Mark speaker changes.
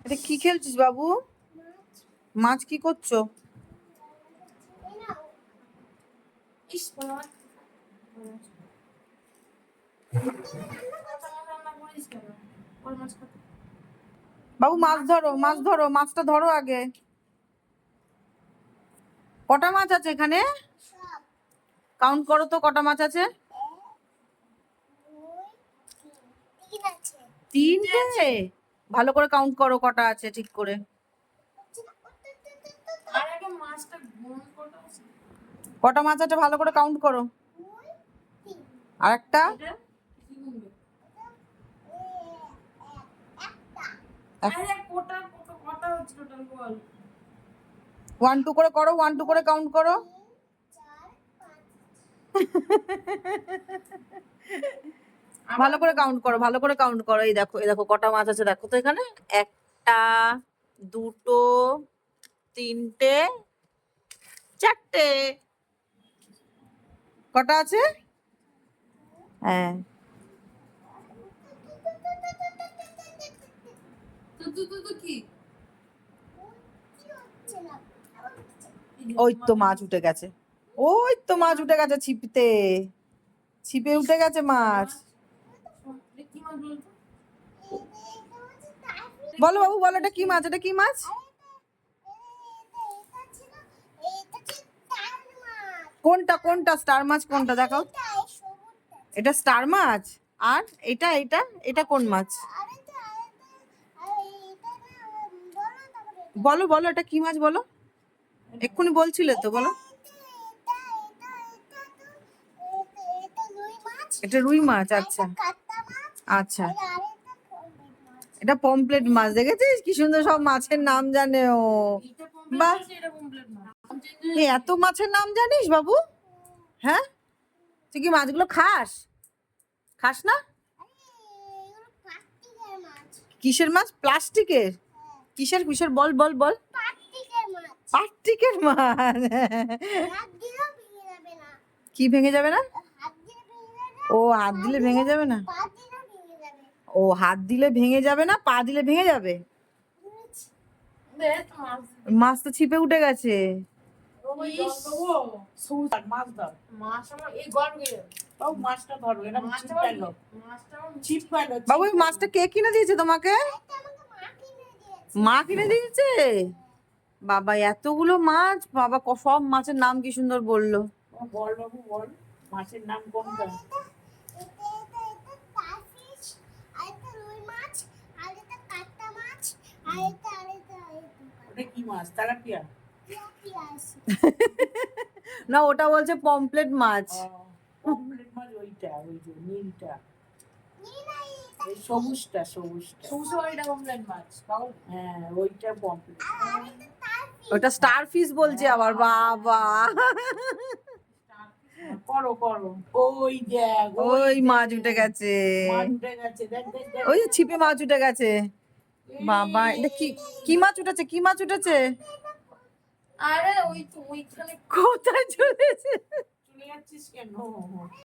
Speaker 1: এটা কি খেলছিস বাবু? মাছ কি করছো? বাবু মাছ ধরো, মাছ ধরো, মাছটা ধরো আগে। কটা মাছ আছে এখানে? কাউন্ট করো তো কটা মাছ আছে। তিনটে? ভালো করে কাউন্ট করো কটা আছে ঠিক করে। কটা মাছ আছে ভালো করে কাউন্ট করো। আর একটা? 1 2 করে করো, 1 2 করে কাউন্ট করো। ভালো করে কাউন্ট করো, ভালো করে কাউন্ট করো। এই দেখো, এই দেখো কটা মাছ আছে দেখো তো এখানে। একটা, দুটো, তিনটে, চারটে। কটা আছে? হ্যাঁ। ওই তো মাছ উঠে গেছে, ওই তো মাছ উঠে গেছে ছিপতে, ছিপে উঠে গেছে মাছ। বলো বাবু, বলো এটা কি মাছ? এটা কি মাছ? কোনটা কোনটা স্টার মাছ কোনটা দেখাও। এটা স্টার মাছ। আর এটা এটা এটা কোন মাছ? বলো বলো এটা কি মাছ বলো, এক্ষুনি বলছিলে তো, বলো। এটা রুই মাছ। আচ্ছা আচ্ছা, এটা পমপ্লেট মাছ। দেখেছিস কি সুন্দর সব মাছের নাম জানে ও। বাহ, এত মাছের নাম জানিস বাবু? হ্যাঁ, তুই কি মাছগুলো খাস? খাস না? কিসের মাছ? প্লাস্টিকের? কিসের কিসের বল বল বল। প্লাস্টিকের মাছ। কি ভেঙে যাবে না? ও হাত দিলে ভেঙে যাবে না? ও হাত দিলে ভেঙে যাবে না, পা দিলে ভেঙে যাবে। মাছ তো ছিপে উঠে গেছে। বাবু এই মাছটা কে কিনে দিয়েছে তোমাকে? মা কিনে দিয়েছে? বাবা এতগুলো মাছ, বাবা সব মাছের নাম কি সুন্দর বললো। বল বাবু বল, মাছের নাম কোনটা? না ওটা বলছে পমপ্লেট মাছ। পমপ্লেট মাছ ওইটা, ওই যে নীলটা, এই সবুজটা, সবুজটা ওইটা পমপ্লেট মাছ। হ্যাঁ ওইটা পমপ্লেট। ওটা স্টার ফিশ বলছে আবার। বাবা করো করো। ওই দেখ, ওই মাছ উঠে গেছে, মাছ উঠে গেছে, দেখ দেখ দেখ, ওই ছিপে মাছ উঠে গেছে। বাবা এটা কি কি মাছ উঠেছে? কি মাছ উঠেছে? আরে ওই তো ওইখানে কোথায় চলে যাচ্ছিস কেন?